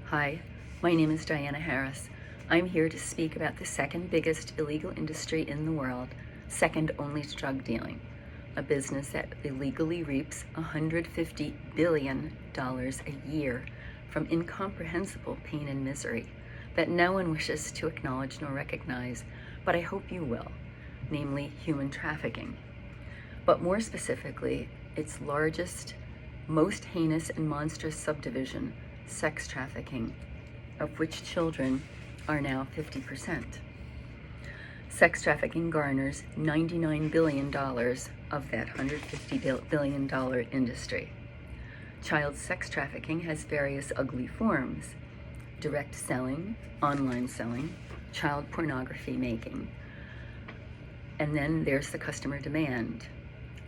Hi, my name is Diana Harris. I'm here to speak about the second biggest illegal industry in the world, second only to drug dealing, a business that illegally reaps $150 billion a year from incomprehensible pain and misery that no one wishes to acknowledge nor recognize, but I hope you will, namely human trafficking. But more specifically, its largest, most heinous and monstrous subdivision, sex trafficking, of which children are now 50%. Sex trafficking garners $99 billion of that $150 billion industry. Child sex trafficking has various ugly forms: direct selling, online selling, child pornography making. And then there's the customer demand.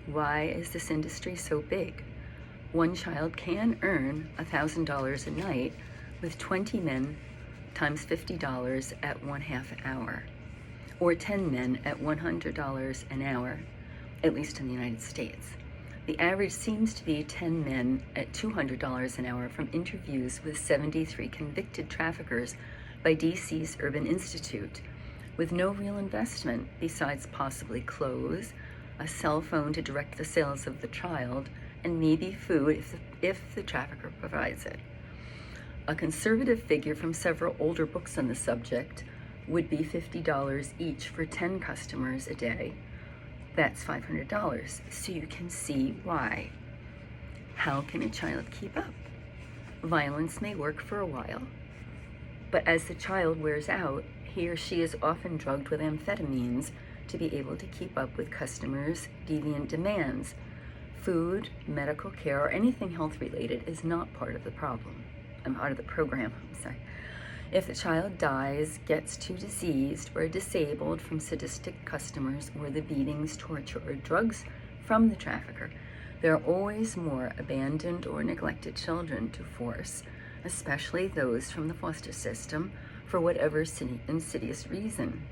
Why is this industry so big? One child can earn $1,000 a night with 20 men times $50 at 1/2 hour, or 10 men at $100 an hour, at least in the United States. The average seems to be 10 men at $200 an hour from interviews with 73 convicted traffickers by DC's Urban Institute, with no real investment besides possibly clothes, a cell phone to direct the sales of the child, and maybe food if the trafficker provides it. A conservative figure from several older books on the subject would be $50 each for 10 customers a day. That's $500, so you can see why. How can a child keep up? Violence may work for a while, but as the child wears out, he or she is often drugged with amphetamines to be able to keep up with customers' deviant demands. Food, medical care, or anything health-related is not part of the problem. Part of the program, I'm sorry. If the child dies, gets too diseased or disabled from sadistic customers or the beatings, torture, or drugs from the trafficker, there are always more abandoned or neglected children to force, especially those from the foster system, for whatever insidious reason.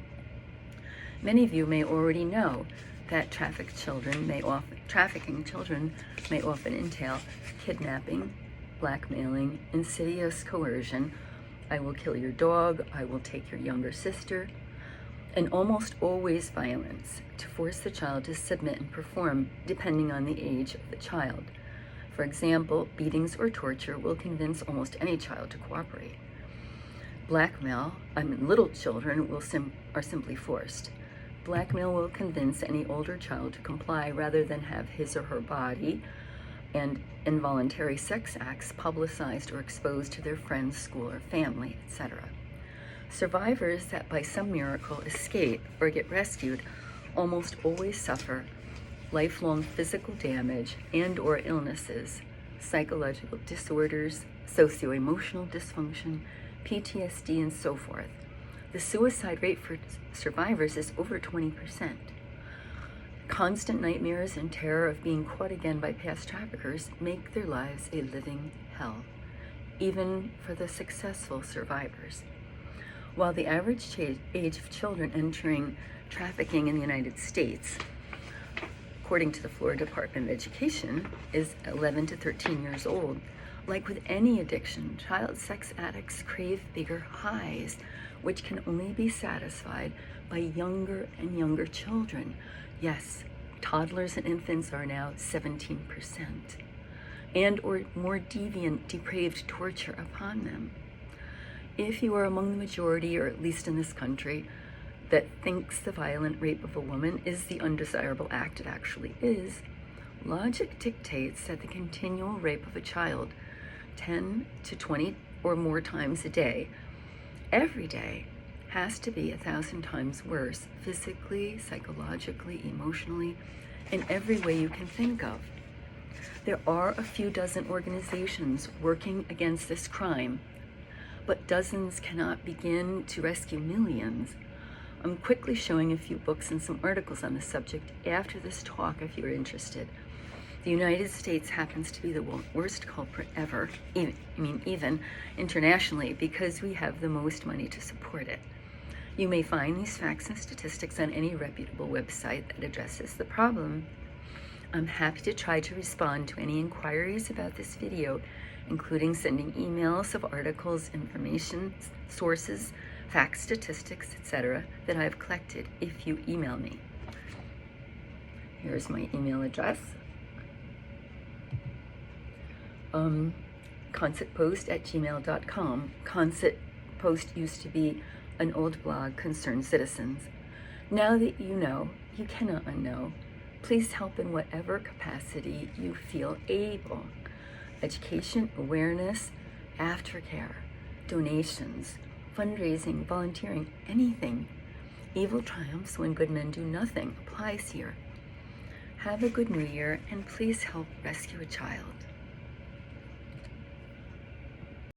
Many of you may already know that trafficking children may often entail kidnapping, blackmailing, insidious coercion, I will kill your dog, I will take your younger sister, and almost always violence to force the child to submit and perform depending on the age of the child. For example, beatings or torture will convince almost any child to cooperate. Little children are simply forced. Blackmail will convince any older child to comply rather than have his or her body and involuntary sex acts publicized or exposed to their friends, school, or family, etc. Survivors that by some miracle escape or get rescued almost always suffer lifelong physical damage and/or illnesses, psychological disorders, socio-emotional dysfunction, PTSD, and so forth. The suicide rate for survivors is over 20%. Constant nightmares and terror of being caught again by past traffickers make their lives a living hell, even for the successful survivors. While the average age of children entering trafficking in the United States, according to the Florida Department of Education, is 11 to 13 years old, like with any addiction, child sex addicts crave bigger highs, which can only be satisfied by younger and younger children. Yes, toddlers and infants are now 17%, and or more deviant, depraved torture upon them. If you are among the majority, or at least in this country, that thinks the violent rape of a woman is the undesirable act it actually is, logic dictates that the continual rape of a child 10 to 20 or more times a day, every day, has to be 1,000 times worse, physically, psychologically, emotionally, in every way you can think of. There are a few dozen organizations working against this crime, but dozens cannot begin to rescue millions. I'm quickly showing a few books and some articles on the subject after this talk if you're interested. The United States happens to be the worst culprit ever, even internationally, because we have the most money to support it. You may find these facts and statistics on any reputable website that addresses the problem. I'm happy to try to respond to any inquiries about this video including sending emails of articles, information, sources, facts, statistics, etc. that I've collected if you email me. Here's my email address. Concetpost@gmail.com. Concet Post used to be an old blog, Concerned Citizens. Now that you know, you cannot unknow. Please help in whatever capacity you feel able. Education, awareness, aftercare, donations, fundraising, volunteering, anything. Evil triumphs when good men do nothing applies here. Have a good New Year, and please help rescue a child.